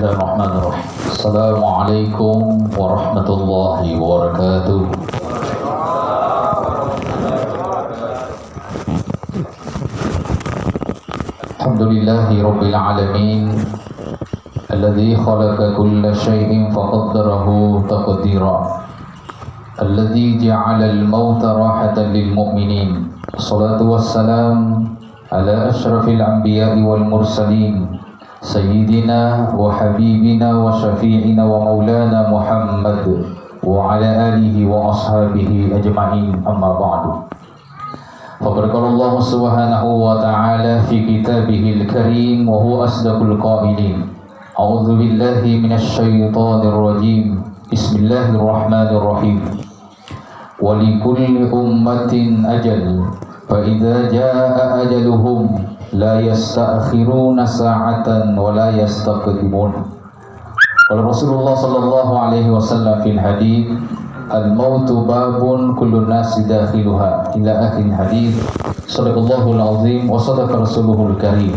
Bismillahirrahmanirrahim. Assalamualaikum warahmatullahi wabarakatuh. Alhamdulillahi rabbil alamin. Alladzi khalaqa kulla syai'in faqaddarahu taqdira. Alladzi ja'ala al-mauta rahatan lil mu'minin. Salatu wassalam ala asyrafil anbiya'i wal mursalin. Sayyidina wa habibina wa syafi'ina wa maulana Muhammad wa ala alihi wa ashabihi ajma'in, amma ba'du. Faqala subhanahu wa ta'ala fi kitabihil karim wa huwa asdaqul qailin. A'udzu billahi minasy syaithanir rajim. Bismillahirrahmanirrahim. Wa likulli ummatin ajal fa idza jaa ajaluhum la yasta'khiruna sa'atan wa la yastaqdimun. Qala Rasulullah sallallahu alaihi wasallam fil hadits al-mautu babun kullu nasi dakhiluha ila akhir hadits. Shadaqallahul azim wa sadaqa rasuluhul karim.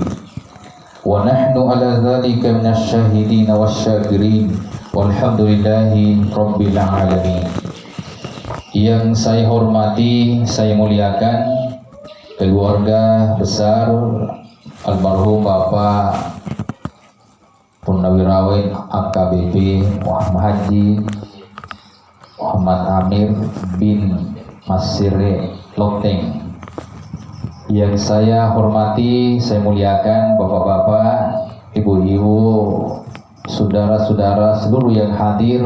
Wa nahnu ala dzalika minasy syahidin wasyakirin walhamdulillahi rabbil alamin. Yang saya hormati, saya muliakan keluarga besar almarhum Bapak Purnawirawan AKBP Muhammad Haji Muhammad Amir bin Masire Loteng. Yang saya hormati, saya muliakan bapak-bapak, ibu-ibu, saudara-saudara seluruh yang hadir,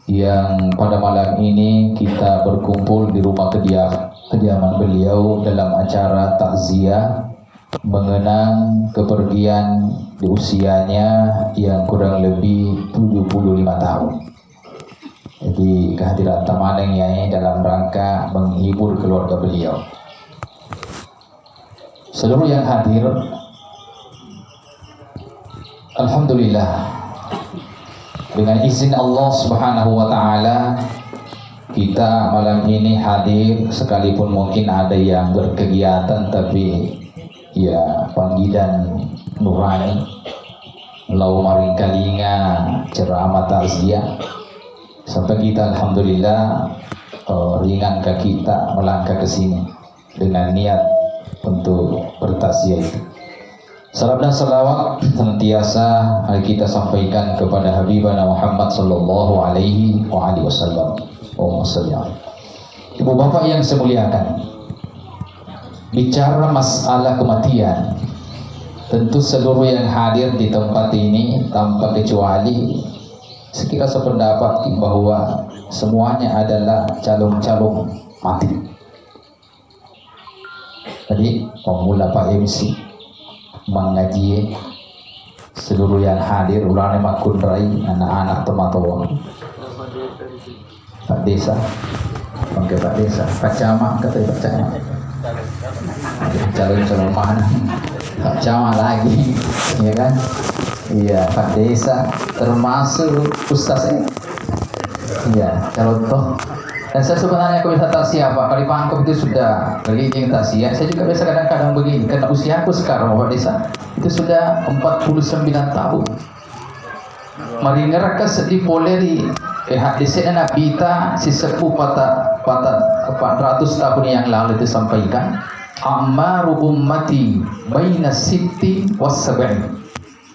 yang pada malam ini kita berkumpul di rumah kediaman beliau dalam acara takziah mengenang kepergian di usianya yang kurang lebih 75 tahun. Jadi kehadiran Tamaneng Yai dalam rangka menghibur keluarga beliau. Seluruh yang hadir, alhamdulillah, dengan izin Allah Subhanahu wa taala kita malam ini hadir, sekalipun mungkin ada yang berkegiatan tapi ya panggilan nurani lau maring kalinga ceramah takziah sampai kita alhamdulillah ringan ke kita melangkah ke sini dengan niat untuk bertakziah itu. Salam dan salawat senantiasa kita sampaikan kepada Habibana Muhammad sallallahu alaihi wasallam. Ibu bapak yang saya muliakan, bicara masalah kematian, tentu seluruh yang hadir di tempat ini tanpa kecuali sekira sependapat bahwa semuanya adalah calon-calon mati. Tadi pemula Pak MC mengaji seluruh yang hadir ulane makun rai anak-anak teman-teman Pak Desa, panggil Pak Desa, Pak Camat, kata Pak Camat, calon-calon mana, Pak Camat lagi, ya kan? Iya, Pak Desa, termasuk Ustaz iya, calon toh. Dan saya sebenarnya kalau bisa takziah Pak, kali pangkep itu sudah bergijing takziah. Saya juga biasa kadang-kadang begini, karena usiaku sekarang Pak Desa itu sudah 49 tahun. Mari ngeraka sedih poleri. Hadis anak kita si sepuh pada 400 tahun yang lalu itu sampaikan, ammaru ummati baina sitti was sab'in.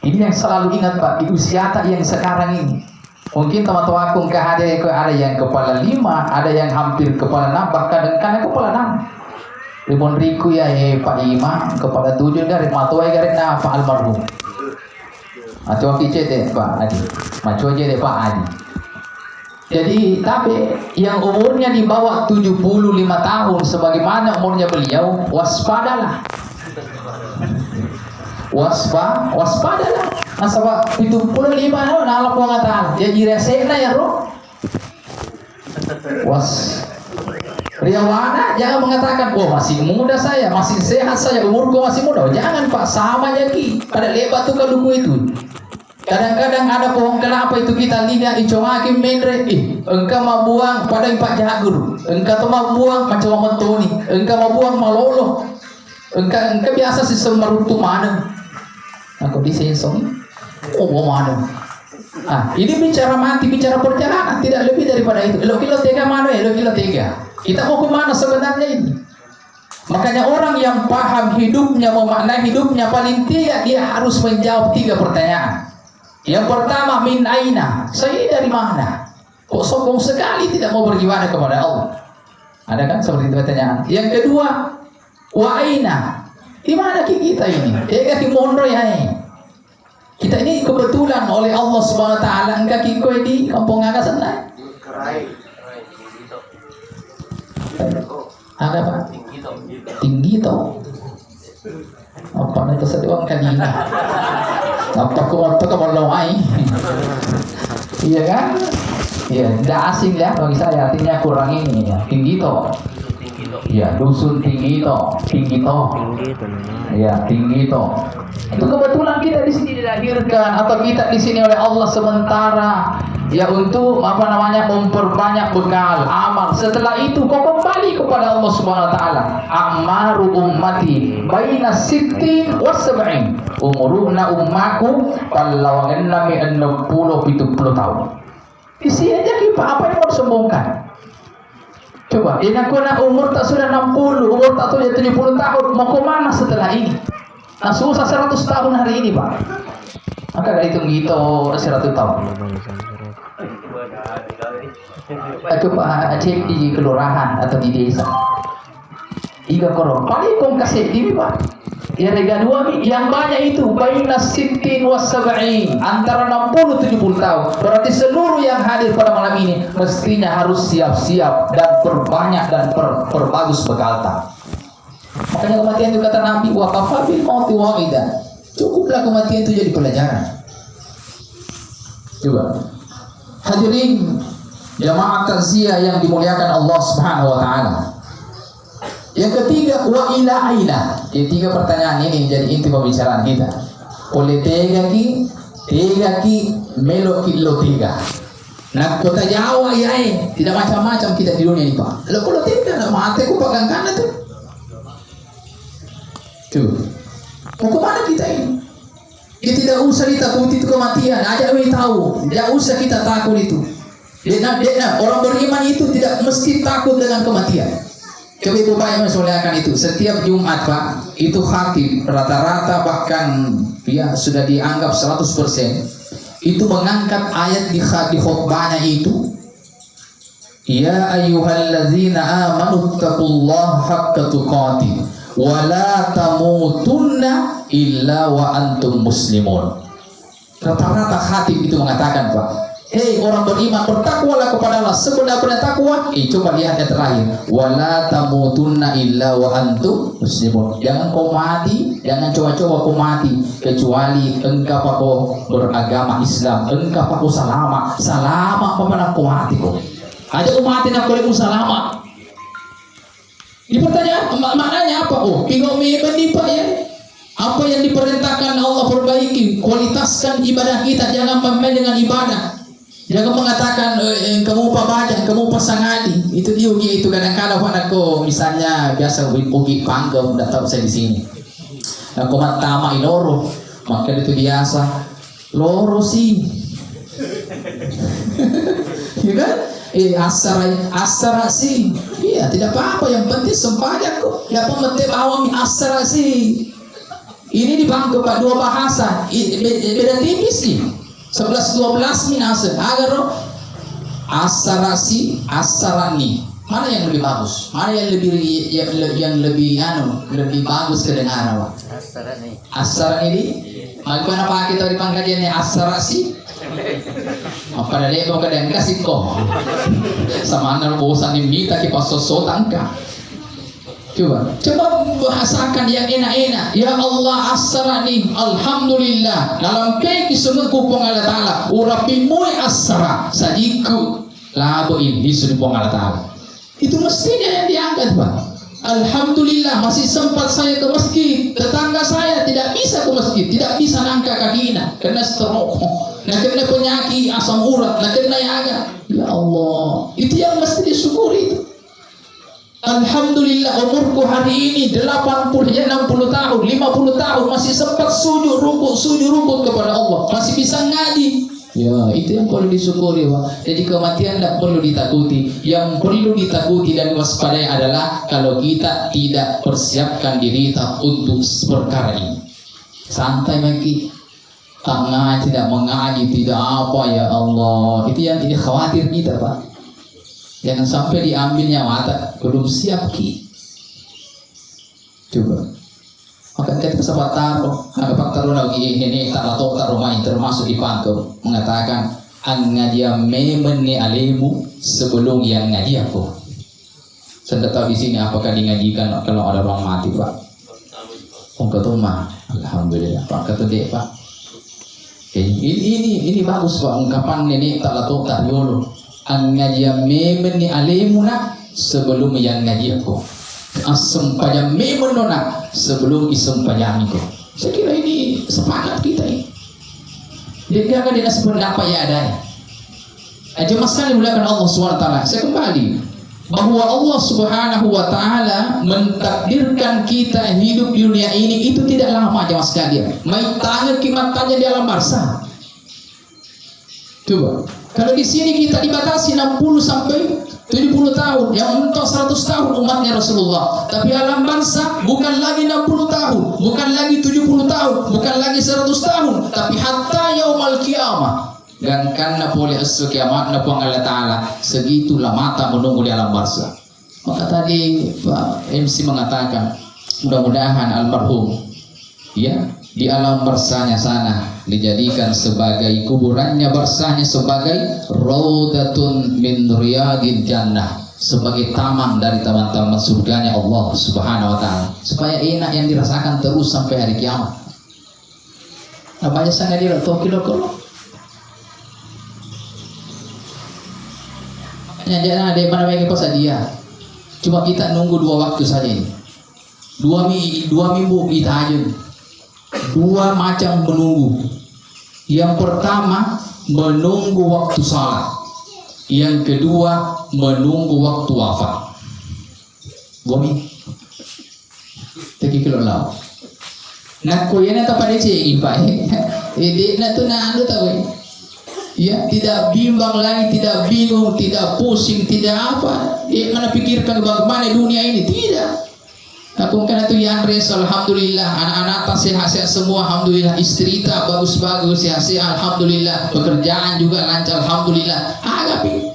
Ini yang selalu ingat Pak, di usia yang sekarang ini. Mungkin teman-teman aku ada yang kepala 5, ada yang hampir kepala 6, bahkan kadang-kadang kepala 6. Rimon Riku ya Pak Imam kepala 7 dari matuai garis Pak almarhum. Macam kicet deh Pak Adi. Macam aja deh Pak Adi. Jadi tapi yang umurnya di bawah 75 tahun sebagaimana umurnya beliau, waspadalah. Waspadalah. Nasabah 75 tahun Allah SWT. Ya jirasena ya roh. Riawana jangan mengatakan, oh masih muda saya, masih sehat saya, umurku masih muda. Jangan Pak, sama lagi. Pada lebat tuh kaduku itu. Kadang-kadang ada pohon kelapa itu kita lihat icomakin mendre, engkau mau buang pada Pak Jagur, engkau mau buang macam mentoni, engkau mau buang malolo, engkau biasa si semarutu mana? Aku disensong. Oh, mana? Ini bicara mati, bicara perjalanan, tidak lebih daripada itu. Lo kilo tega mana ya? Lo kilo tega. Kita mau kemana sebenarnya ini? Makanya orang yang paham hidupnya, memaknai hidupnya, paling tidak dia harus menjawab 3 pertanyaan. Yang pertama, min aina? Saya dari mana? Kok sombong sekali tidak mau beribadah kepada Allah? Ada kan seperti itu pertanyaan. Yang kedua, wa aina? Di mana kita ini? Ega di mondo ya ini. Kita ini kebetulan oleh Allah Subhanahu wa taala engkau kikoi di kampung Aga sana. Ada apa? Tinggi toh. Apa itu setiap kanina? Apa kau lawai? Iya kan? Iya, tidak asing ya bagi saya. Artinya kurang ini ya. Tinggi toh. Ya, dusun tinggi toh. Tinggi toh. Ya, tinggi toh. Itu kebetulan kita di sini dilahirkan atau kita di sini oleh Allah sementara ya untuk memperbanyak bekal amal. Setelah itu kau kembali kepada Allah Subhanahu wa taala. Amaru ummati baina sittin wa sab'in. Umuruna ummaku kallawanganna mi 60 70 tahun. Isi aja kita apa yang mau disombongkan? Coba, ini aku nak umur tak sudah 60, umur tak sudah 70 tahun, mau ke mana setelah ini? Nah, susah 100 tahun hari ini, Pak. Maka gak hitung gitu 100 tahun. Coba cek di kelurahan atau di desa. Iga korong, paling kong kasih ini, Pak. Ya rega 2 yang banyak itu baina sittin wa sab'in, antara 60 70 tahun. Berarti seluruh yang hadir pada malam ini mestinya harus siap-siap dan perbanyak dan perbagus bekal. Makanya kematian itu kata Nabi, wa kafa bil mauti wa'idan. Cukuplah kematian itu jadi pelajaran. Coba. Hadirin jamaah takziah yang dimuliakan Allah Subhanahu wa taala. Yang ketiga, wa ila aina. Yang 3 pertanyaan ini menjadi inti pembicaraan kita. Oleh tega ki melo ki lo tega. Nah, kota Jawa ya tidak macam-macam kita di dunia ini, Pak. Lo kalau tega nak mati ku pegang kanan tuh. Tuh. Mau kemana kita ini? Kita tidak usah ditakuti kematian. Ada yang tahu. Tidak usah kita takut itu. Orang beriman itu tidak mesti takut dengan kematian. Coba Ibu Pak mensolehkan itu. Setiap Jumat Pak, itu khatib rata-rata bahkan ya sudah dianggap 100% itu mengangkat ayat di khutbahnya itu. Ya ayyuhalladzina amanu taqullaha haqqa tuqatih wa la tamutunna illa wa antum muslimun. Rata-rata khatib itu mengatakan, Pak, hei orang beriman, bertakwalah kepada Allah sebenar-benar takwa. Coba lihat yang terakhir, wala tamutunna illa wa antum muslimun. Jangan kau mati, jangan coba-coba kau mati kecuali engkau pakai beragama Islam, engkau pakai salama pemenang kau mati kau. Ada umat yang kau salama. Ini pertanyaan maknanya apa? Oh, kau menimpa ya. Apa yang diperintahkan Allah perbaiki, kualitaskan ibadah kita, jangan main dengan ibadah. Jangan mengatakan kamu pabajang, kamu pasangadi. Itu dia ugi itu kadang-kadang anakku misalnya biasa ugi panggung datang saya di sini. Aku matama iloro, maka itu biasa. Loro sih. Ya kan? Asara sih. Iya, tidak apa-apa, yang penting sembahyang kok. Ya penting awam asara sih. Ini di bangku Pak 2 bahasa. Beda tipis nih. 11-12 minasa agar asarasi asarani, mana yang lebih bagus, mana yang lebih bagus kedengaran, Pak? Asarani bagaimana Pak kita di pangkajiannya asarasi apa ada dia mau kadang kasih kok sama anak bosan diminta kita sosok tangka. Coba bahasakan yang enak-enak. Ya Allah asrani, alhamdulillah. Dalam kaki sungguhku Allah Ta'ala. Urapi mui asra sajiku labo ini sudah Allah Ta'ala. Itu mestinya yang diangkat, Pak. Alhamdulillah masih sempat saya ke masjid. Tetangga saya tidak bisa ke masjid, tidak bisa nangka kakinya karena stroke, kena penyakit asam urat, kena yaga. Ya Allah, itu yang mesti disyukuri itu. Alhamdulillah umurku hari ini 80 60 tahun, 50 tahun masih sempat sujud rukuk kepada Allah, masih bisa ngaji. Ya, itu yang perlu disyukuri, Pak. Jadi kematian tidak perlu ditakuti. Yang perlu ditakuti dan waspadai adalah kalau kita tidak persiapkan diri kita untuk perkara ini. Santai lagi. Tidak mengaji, tidak apa, ya Allah. Itu yang ini khawatir kita, Pak. Jangan sampai diambilnya mata belum siap ki. Coba. Maka kita sempat taruh, agak taruh lagi ini tak taruh main termasuk di pantau mengatakan ang ngaji memeni alimu sebelum yang ngaji aku. Saya tahu di sini apakah dingajikan kalau ada orang mati, Pak? Ketua mah, alhamdulillah Pak ketua dek, Pak. Ini bagus, Pak, ungkapan ini tak tahu tak yolo. Ang ngaji memeni alimu nak sebelum yang ngaji aku. Asem pada memenona sebelum isem pada amiku. Saya kira ini sepakat kita ini. Dia akan dengan sependapat ya ada. Cuma sekali mulakan Allah SWT. Saya kembali bahwa Allah Subhanahu Wa Taala mentakdirkan kita hidup di dunia ini itu tidak lama jemaah sekalian. Mai tanya kimatanya di alam barzah. Coba. Kalau di sini kita dibatasi 60 sampai 70 tahun, yang mentok 100 tahun umatnya Rasulullah. Tapi alam barzah bukan lagi 60 tahun, bukan lagi 70 tahun, bukan lagi 100 tahun, tapi hatta yaumal qiyamah. Dan karena boleh esok kiamat napang Allah Ta'ala, segitulah mata menunggu di alam barzah. Maka tadi Pak MC mengatakan, mudah-mudahan almarhum ya di alam barzahnya sana dijadikan sebagai kuburannya barzahnya sebagai raudatun min riyadil jannah, sebagai taman dari taman-taman surganya Allah Subhanahu Wa Taala, supaya enak yang dirasakan terus sampai hari kiamat. Apanya sangat dia tahu kilo-kilo. Makanya dia mana bagi pasal dia. Cuma kita nunggu 2 waktu saja ini. 2 minggu kita aja. 2 macam menunggu. Yang pertama menunggu waktu salat. Yang kedua menunggu waktu wafat. 2 minggu. Tegi kilo lau. Nak kuyana tak pada cik ipai. Ini nak tu nak anu tahu. Ya, tidak bimbang lagi, tidak bingung, tidak pusing, tidak apa. Mana pikirkan bagaimana dunia ini, tidak. Aku kan itu yang res, alhamdulillah, anak-anak tak sehat-sehat semua, alhamdulillah, istri tak bagus-bagus, sehat-sehat, alhamdulillah, pekerjaan juga lancar, alhamdulillah. Agapi.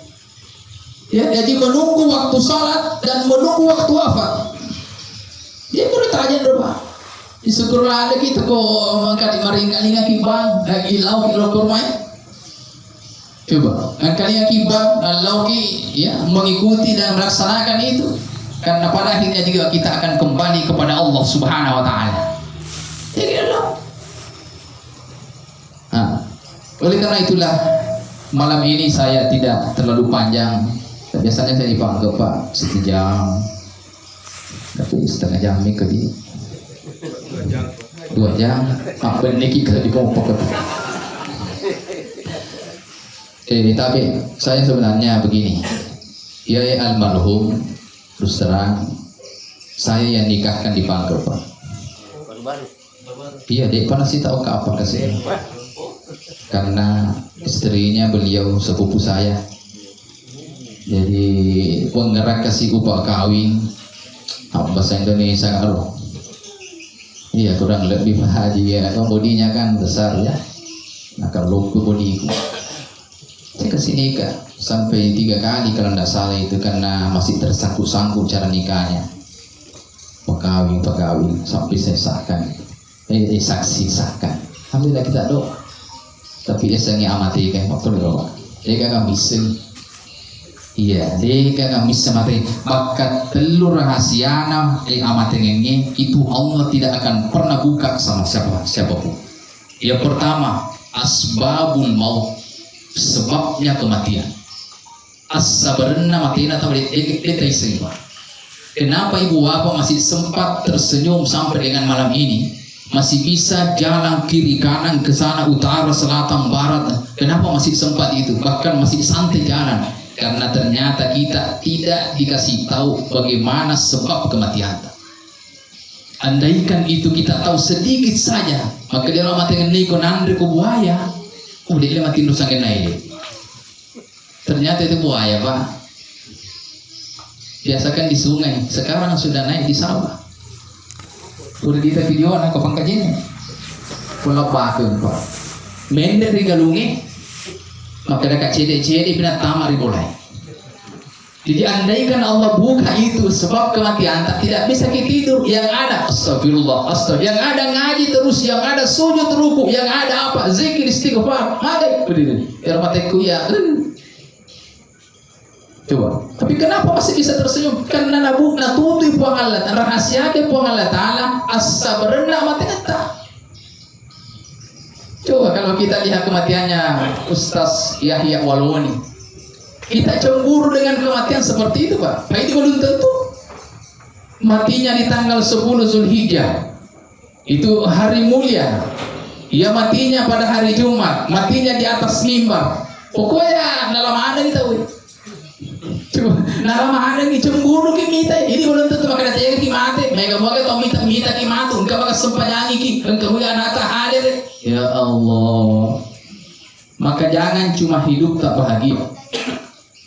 Ya, jadi menunggu waktu salat dan menunggu waktu wafat. Dia perlu tanya dulu, syukurlah ada kita kok mengangkat maringan kibang, lagi lau kilo kurmai. Coba, kalian kibang lalu ya mengikuti dan melaksanakan itu, karena pada akhirnya juga kita akan kembali kepada Allah Subhanahu Wa Taala. Jadi oleh karena itulah malam ini saya tidak terlalu panjang. Biasanya saya dipanggil Pak 1 jam, tapi setengah jam ini ke 2 jam. Apa ini kita dikompok ke? Tapi saya sebenarnya begini, ya almarhum terus terang saya yang nikahkan di Pangkep, Pak. Iya, dek pernah sih tahu ke apa kesini? Karena istrinya beliau sepupu saya, jadi penggerak kasih upah kawin bahasa Indonesia kalau iya kurang lebih haji ya, bodinya kan besar ya, nah kalau bodiku saya kesini nikah sampai 3 kali kalau tidak salah itu, karena masih tersangkut-sangkut cara nikahnya, pekawin sampai saya sahkan, saksi sahkan. Alhamdulillah kita doa, tapi esangnya amati kan waktu doa dia kan bisa, iya dia kan bisa mati bakat telur rahasiana amati ini itu Allah tidak akan pernah buka sama siapapun. Yang pertama asbabul maut, sebabnya kematian. As-sabarna matiina tawali semua. Kenapa ibu bapak masih sempat tersenyum sampai dengan malam ini? Masih bisa jalan kiri kanan ke sana utara selatan barat. Kenapa masih sempat itu? Bahkan masih santai jalan. Karena ternyata kita tidak dikasih tahu bagaimana sebab kematian. Andaikan itu kita tahu sedikit saja, maka dia lama dengan niko nandre ko buaya, udah dia mati nusa kenai. Ternyata itu buaya, Pak. Biasakan di sungai, sekarang sudah naik di sawah. Udah kita video anak pangkajinya, pulau batu, Pak. Mende rigalungi, maka dekat cede-cede pinat tamar boleh. Jadi andaikan Allah buka itu sebab kematian, tidak bisa kita tidur, yang ada astagfirullah, yang ada ngaji terus, yang ada sujud ruku, yang ada apa zikir istighfar, ada berdiri. Irmateku ya. Coba. Tapi kenapa masih bisa tersenyum? Karena nabukna tutu puang Allah, rahasia ke puang Allah Taala, as-sabrna mati eta. Coba kalau kita lihat kematiannya Ustaz Yahya Waloni. Kita cemburu dengan kematian seperti itu, Pak. Pak, itu belum tentu. Matinya di tanggal 10 Zulhijjah. Itu hari mulia. Ia matinya pada hari Jumat. Matinya di atas mimbar. Pokoknya dalam ada kita, coba dalam ada ni cemburu kita. Ini belum tentu maka datang ki mati. Mega moga to minta ki matu. Engkau maka sempanyangi ki. Engkau mula anak hadir. Ya Allah. Maka jangan cuma hidup tak bahagia.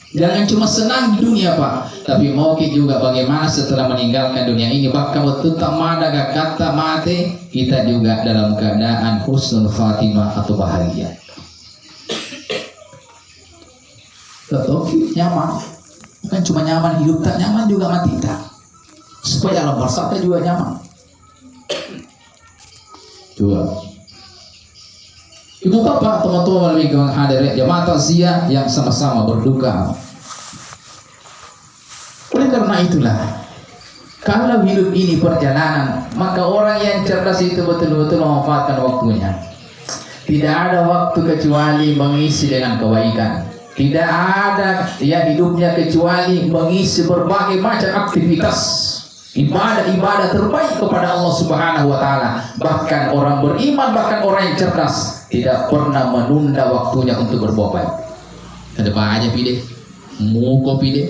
Jangan cuma senang di dunia, Pak, tapi mau juga bagaimana setelah meninggalkan dunia ini. Bahkan waktu tak ada kata mati, kita juga dalam keadaan husnul khatimah atau bahagia. Tetapi nyaman, bukan cuma nyaman hidup, tak nyaman juga mati tak. Supaya alam barzakh juga nyaman. Coba. Ibu bapak, teman-teman lebih hadir jamaah takziah yang sama-sama berduka. Oleh karena itulah, kalau hidup ini perjalanan, maka orang yang cerdas itu betul-betul memanfaatkan waktunya. Tidak ada waktu kecuali mengisi dengan kebaikan. Tidak ada ya hidupnya kecuali mengisi berbagai macam aktivitas. Ibadah-ibadah terbaik kepada Allah Subhanahu wa Ta'ala. Bahkan orang beriman, bahkan orang yang cerdas tidak pernah menunda waktunya untuk berbuat baik. Ada apa aja pilih, mau kopi deh.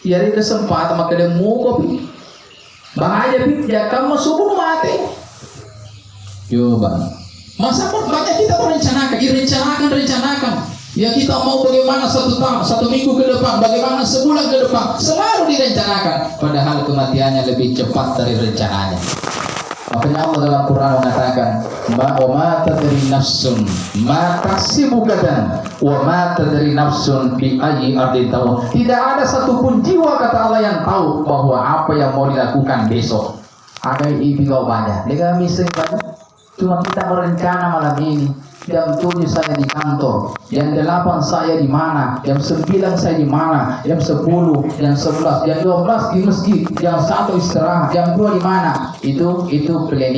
Ya ada kesempatan maka dia mau kopi. Bahaya pilih, ya kamu subuh mati. Coba. Masa pun banyak kita rencanakan. Ya kita mau bagaimana satu minggu ke depan, bagaimana sebulan ke depan, selalu direncanakan. Padahal kematiannya lebih cepat dari rencananya. Makanya Allah dalam Quran mengatakan, wa ma tadri nafsun ma taksibu gadan wa ma tadri nafsun bi ayyi ardin tamut. Tidak ada satupun jiwa, kata Allah, yang tahu bahwa apa yang mau dilakukan besok. Ada ibilau banyak. Dia misal cuma kita berencana malam ini. Jam 7 saya di kantor, jam 8 saya di mana, jam 9 saya di mana, jam 10, jam 11, jam 12 di masjid, jam 1 istirahat, jam 2 di mana. Itu planning.